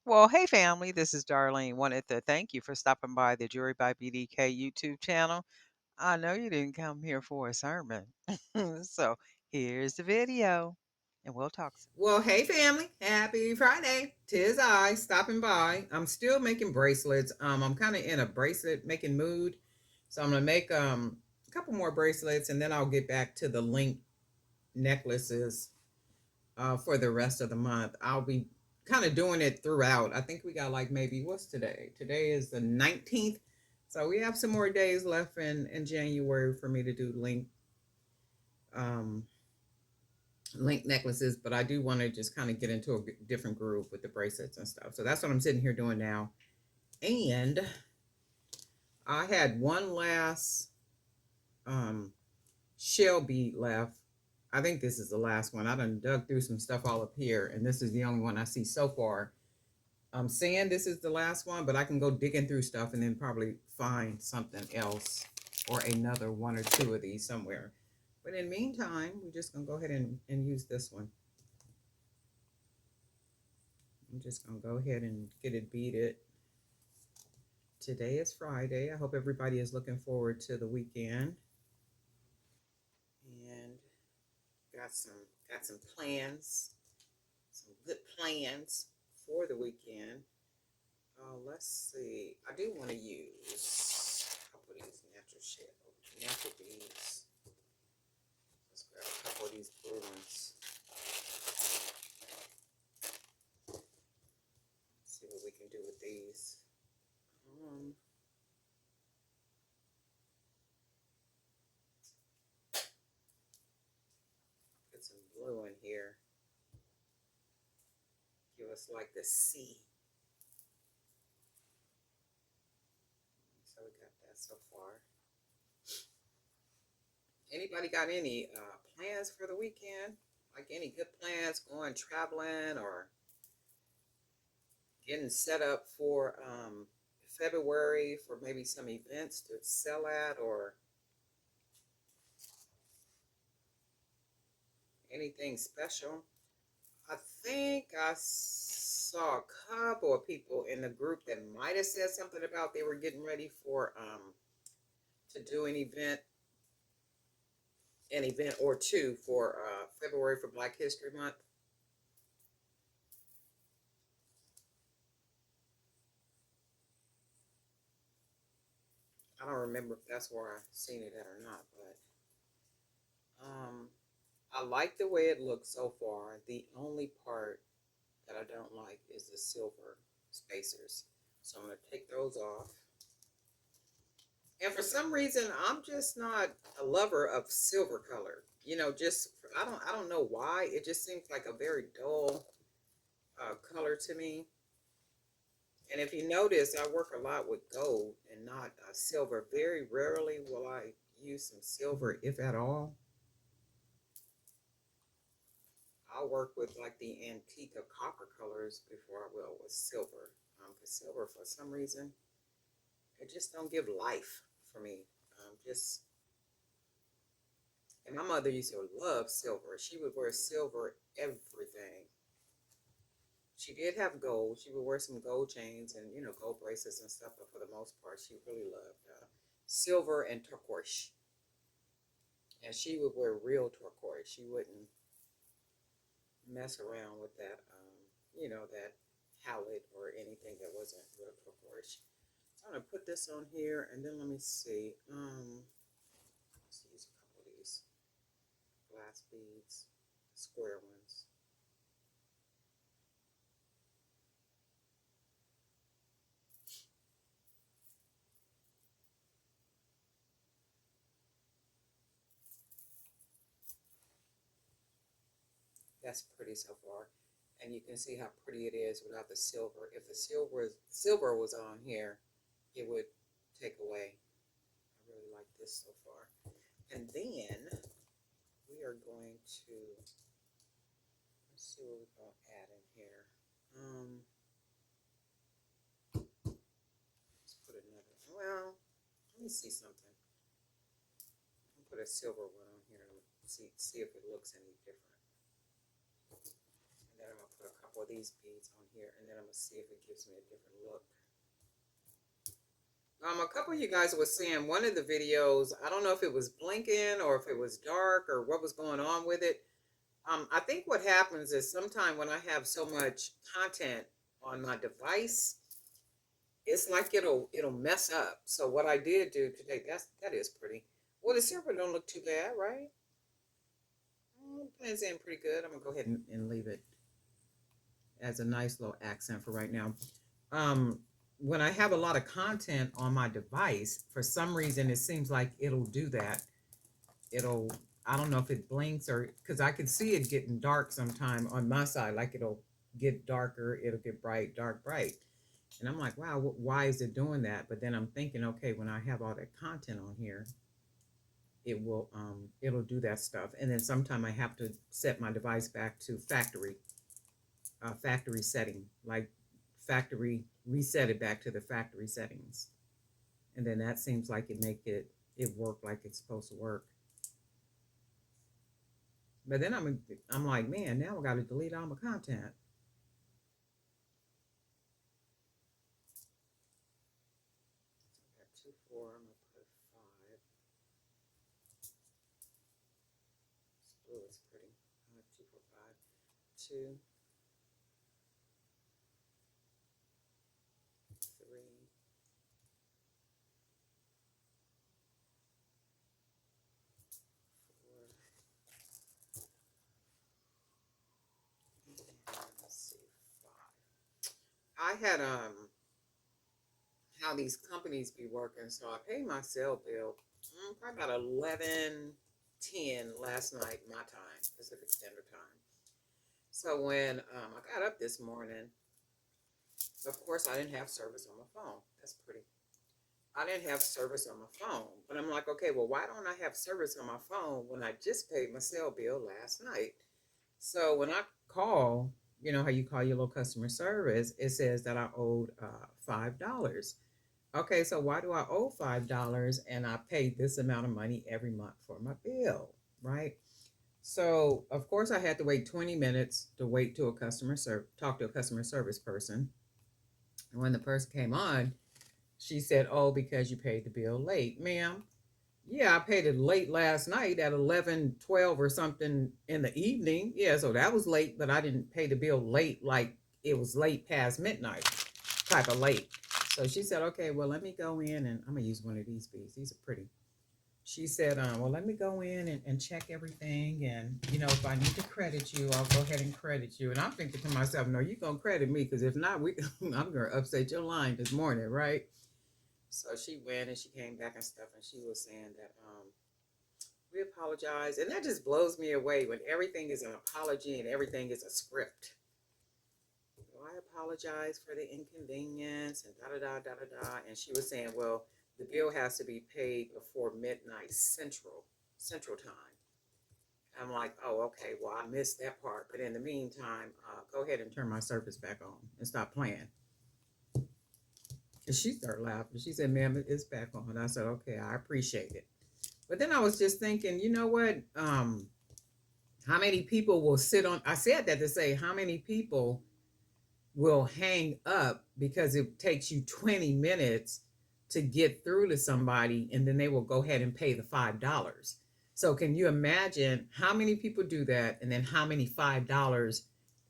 Well, hey family, this is Darlene. Wanted to thank you for stopping by the Jury by BDK YouTube channel. I know you didn't come here for a sermon. So here's the video, and we'll talk soon. Well, hey family, happy Friday. Tis I stopping by. I'm still making bracelets. I'm kind of in a bracelet making mood. So I'm gonna make a couple more bracelets and then I'll get back to the link necklaces for the rest of the month. I'll be kind of doing it throughout. I think we got like maybe what's today? Today is the 19th. So we have some more days left in January for me to do um link necklaces, but I do want to just kind of get into a different groove with the bracelets and stuff. So that's what I'm sitting here doing now. And I had one last um, shell bead left. I think this is the last one. I done dug through some stuff all up here, and this is the only one I see so far. I'm saying this is the last one, but I can go digging through stuff and then probably find something else or another one or two of these somewhere. But in the meantime, we're just going to go ahead and use this one. I'm just going to go ahead and get it beaded. Today is Friday. I hope everybody is looking forward to the weekend. And got some got some plans, some good plans for the weekend. Let's see. I do want to use a couple of these natural beads. Let's grab a couple of these blue ones. See what we can do with these. Um, Put some blue in here. Give us like the C. So we got that so far. Anybody got any plans for the weekend? Like any good plans going traveling or getting set up for February for maybe some events to sell at or anything special? I think I saw a couple of people in the group that might have said something about they were getting ready for to do an event or two for February for Black History Month. I don't remember if that's where I seen it at or not, but I like the way it looks so far. The only part that I don't like is the silver spacers. So I'm going to take those off. And for some reason, I'm just not a lover of silver color. You know, just I don't know why. It just seems like a very dull color to me. And if you notice, I work a lot with gold and not silver. Very rarely will I use some silver, if at all. I'll work with like the antique or copper colors before I will with silver. Because silver, for some reason, it just don't give life for me. Just and my mother used to love silver. She would wear silver everything. She did have gold. She would wear some gold chains and gold bracelets and stuff. But for the most part, she really loved silver and turquoise. And she would wear real turquoise. She wouldn't mess around with that, that palette or anything that wasn't real turquoise. So I'm gonna put this on here, and then let me see. Let's use a couple of these glass beads, square ones. That's pretty so far, and you can see how pretty it is without the silver. If the silver was on here, it would take away. I really like this so far. And then we are going to let's see what we're going to add in here. Let's put another. Well, let me see something. I'll put a silver one on here and see if it looks any different. And then I'm gonna put a couple of these beads on here, and then I'm gonna see if it gives me a different look. A couple of you guys were saying one of the videos, I don't know if it was blinking or if it was dark or what was going on with it. I think what happens is sometimes when I have so much content on my device, it's like it'll mess up. So what I did do today, that is pretty. Well, the silver don't look too bad, right? Blends in pretty good. I'm gonna go ahead and leave it as a nice little accent for right now. Um, when I have a lot of content on my device, for some reason it seems like it'll do that. It'll, I don't know if it blinks or because I can see it getting dark sometime on my side, like it'll get darker, it'll get bright, dark, bright. And I'm like, wow, why is it doing that? But then I'm thinking, okay, when I have all that content on here, it'll do that stuff. And then sometime I have to set my device back to factory setting, like factory reset it back to the factory settings. And then that seems like it work like it's supposed to work. But then I'm like, man, now I got to delete all my content. So I got 2, 4. I'm gonna put 5. Oh, it's pretty. 2, 4, 5. 2, 3. 4. Let's see, 5. I had how these companies be working. So I paid my cell bill probably about 11:10 last night, my time, Pacific Standard Time. So when I got up this morning, of course I didn't have service on my phone. That's pretty. I didn't have service on my phone, but I'm like, okay, well, why don't I have service on my phone when I just paid my cell bill last night? So when I call, you know how you call your little customer service, it says that I owed $5. Okay, so why do I owe $5 and I pay this amount of money every month for my bill, right? So of course I had to wait 20 minutes to wait to talk to a customer service person. And when the person came on, she said, "Oh, because you paid the bill late, ma'am." Yeah, I paid it late last night at 11:12 or something in the evening. Yeah, so that was late, but I didn't pay the bill late like it was late past midnight type of late. So she said, okay, well, let me go in and I'm going to use one of these beads. These are pretty. She said, well, let me go in and check everything. And, if I need to credit you, I'll go ahead and credit you. And I'm thinking to myself, no, you're going to credit me because if not, I'm going to upset your line this morning, right? So she went and she came back and stuff. And she was saying that we apologize. And that just blows me away when everything is an apology and everything is a script. I apologize for the inconvenience and da da da da da da. And she was saying, well, the bill has to be paid before midnight Central Time. I'm like, oh, okay. Well, I missed that part, but in the meantime, go ahead and turn my service back on and stop playing. And she started laughing. She said, "Ma'am, it's back on." I said, "Okay, I appreciate it." But then I was just thinking, you know what? How many people will sit on? I said that to say, how many people will hang up because it takes you 20 minutes to get through to somebody and then they will go ahead and pay the $5. So can you imagine how many people do that and then how many $5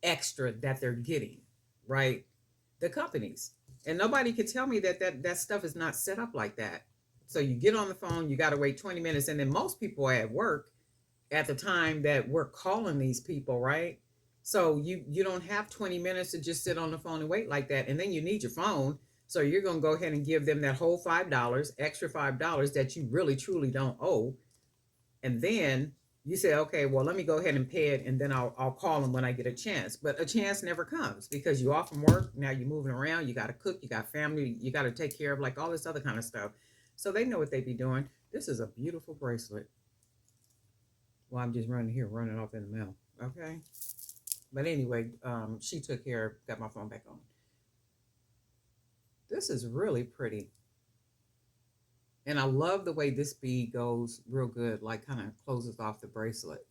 extra that they're getting, right? The companies. And nobody can tell me that stuff is not set up like that. So you get on the phone, you got to wait 20 minutes and then most people are at work at the time that we're calling these people, right? So you don't have 20 minutes to just sit on the phone and wait like that. And then you need your phone. So you're going to go ahead and give them that whole $5, extra $5 that you really truly don't owe. And then you say, okay, well, let me go ahead and pay it. And then I'll call them when I get a chance. But a chance never comes because you're off from work. Now you're moving around. You got to cook. You got family. You got to take care of like all this other kind of stuff. So they know what they be doing. This is a beautiful bracelet. Well, I'm just running off in the mail. Okay. But anyway, she took care, got my phone back on. This is really pretty. And I love the way this bead goes real good, like kind of closes off the bracelet.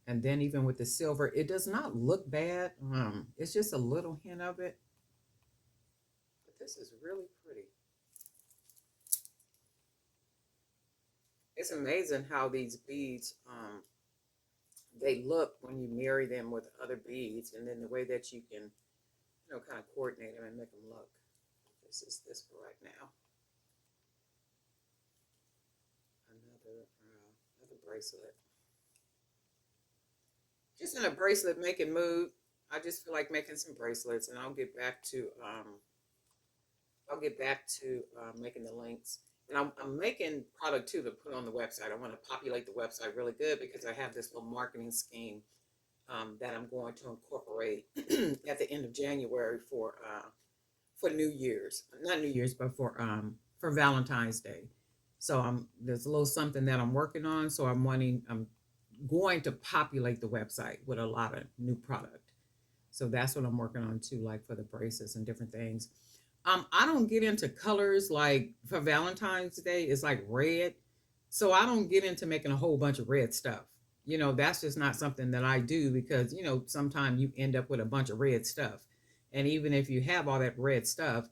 And then even with the silver, it does not look bad. It's just a little hint of it. But this is really pretty. It's amazing how these beads they look when you marry them with other beads, and then the way that you can, kind of coordinate them and make them look. This is this for right now. Another bracelet. Just in a bracelet making mood. I just feel like making some bracelets, and I'll get back to making the links. And I'm making product too to put on the website. I want to populate the website really good because I have this little marketing scheme that I'm going to incorporate at the end of January for New Year's, not New Year's, but for Valentine's Day. So there's a little something that I'm working on. So I'm going to populate the website with a lot of new product. So that's what I'm working on too, like for the braces and different things. I don't get into colors like for Valentine's Day, it's like red. So I don't get into making a whole bunch of red stuff. That's just not something that I do because, sometimes you end up with a bunch of red stuff. And even if you have all that red stuff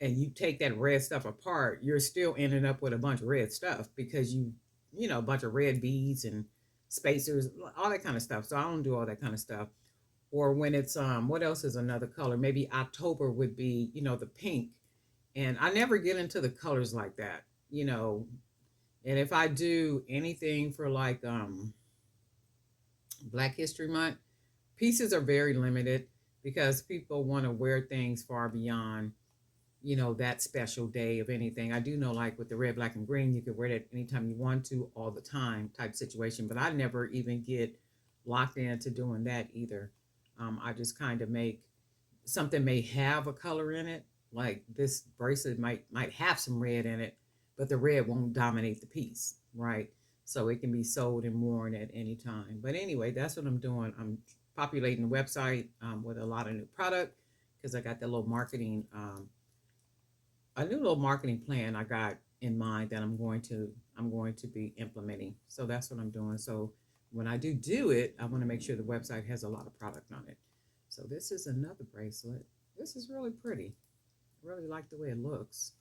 and you take that red stuff apart, you're still ending up with a bunch of red stuff because a bunch of red beads and spacers, all that kind of stuff. So I don't do all that kind of stuff. Or when it's what else is another color? Maybe October would be, the pink. And I never get into the colors like that. And if I do anything for like Black History Month, pieces are very limited because people want to wear things far beyond, that special day of anything. I do know, like with the red, black, and green, you could wear it anytime you want to, all the time type situation. But I never even get locked into doing that either. I just kind of make something may have a color in it, like this bracelet might have some red in it, but the red won't dominate the piece, right? So it can be sold and worn at any time. But anyway, that's what I'm doing. I'm populating the website with a lot of new product because I got that little marketing, a new little marketing plan I got in mind that I'm going to be implementing. So that's what I'm doing. So when I do it, I want to make sure the website has a lot of product on it. So this is another bracelet. This is really pretty. I really like the way it looks.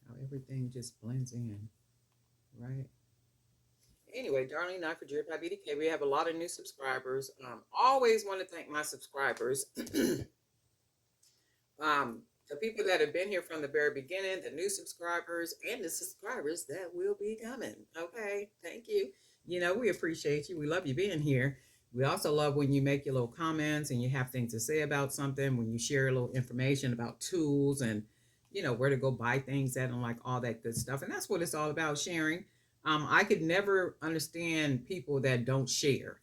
How everything just blends in, right? Anyway, Darlene Knife for Jerry by BDK. We have a lot of new subscribers. Always want to thank my subscribers. The people that have been here from the very beginning, the new subscribers, and the subscribers that will be coming. Okay, thank you. We appreciate you. We love you being here. We also love when you make your little comments and you have things to say about something, when you share a little information about tools and, where to go buy things at and like all that good stuff. And that's what it's all about, sharing. I could never understand people that don't share.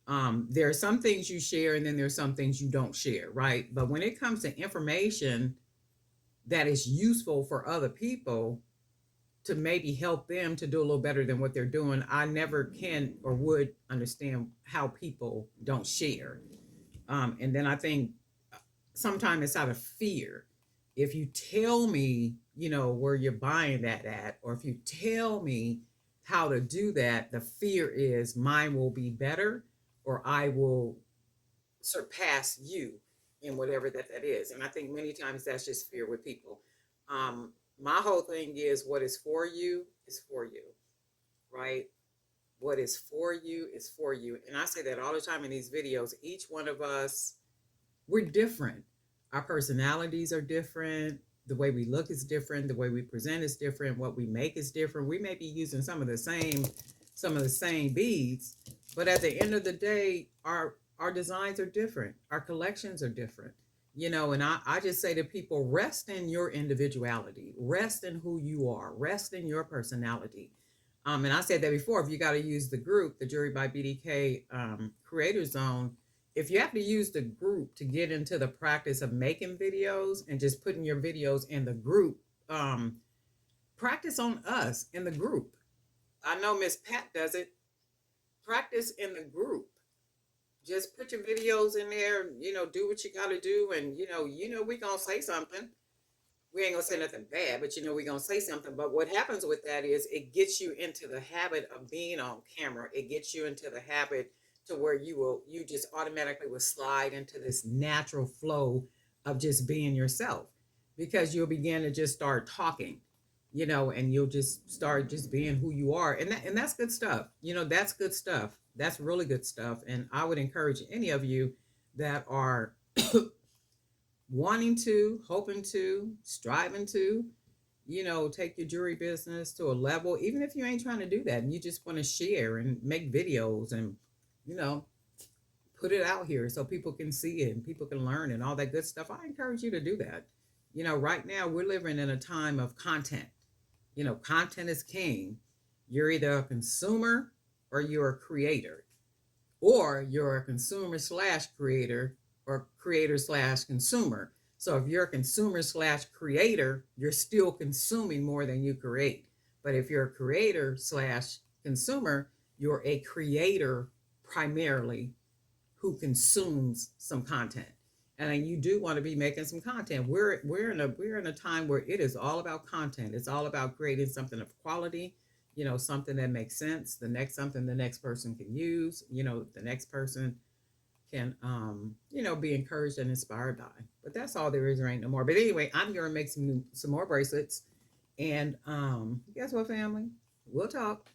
There are some things you share and then there's some things you don't share, right? But when it comes to information that is useful for other people to maybe help them to do a little better than what they're doing, I never can or would understand how people don't share. And then I think sometimes it's out of fear. If you tell me, where you're buying that at, or if you tell me how to do that, the fear is mine will be better or I will surpass you in whatever that is. And I think many times that's just fear with people. My whole thing is what is for you is for you, right? What is for you is for you. And I say that all the time in these videos. Each one of us, we're different. Our personalities are different. The way we look is different. The way we present is different. What we make is different. We may be using some of the same beads, but at the end of the day, our designs are different. Our collections are different. And I just say to people, rest in your individuality, rest in who you are, rest in your personality. And I said that before, if you got to use the group, the Jewelry by BDK Creator Zone, if you have to use the group to get into the practice of making videos and just putting your videos in the group, practice on us in the group. I know Miss Pat does it. Practice in the group. Just put your videos in there, do what you got to do. And, we're going to say something. we ain't gonna say nothing bad, but we're gonna say something. But what happens with that is it gets you into the habit of being on camera. It gets you into the habit to where you just automatically will slide into this natural flow of just being yourself, because you'll begin to just start talking, and you'll just start just being who you are. And that's good stuff. That's good stuff. That's really good stuff. And I would encourage any of you that are wanting to, hoping to, striving to, take your jewelry business to a level, even if you ain't trying to do that and you just want to share and make videos and, you know, put it out here so people can see it and people can learn and all that good stuff. I encourage you to do that. Right now we're living in a time of content. Content is king. You're either a consumer or you're a creator, or you're a consumer slash creator, or creator slash consumer. So if you're a consumer slash creator, you're still consuming more than you create. But if you're a creator slash consumer, you're a creator primarily who consumes some content. And you do want to be making some content. We're in a time where it is all about content. It's all about creating something of quality, something that makes sense. The next person can use, the next person can be encouraged and inspired by. But that's all there is. There ain't no more. But anyway, I'm gonna make some more bracelets. And guess what, family? We'll talk.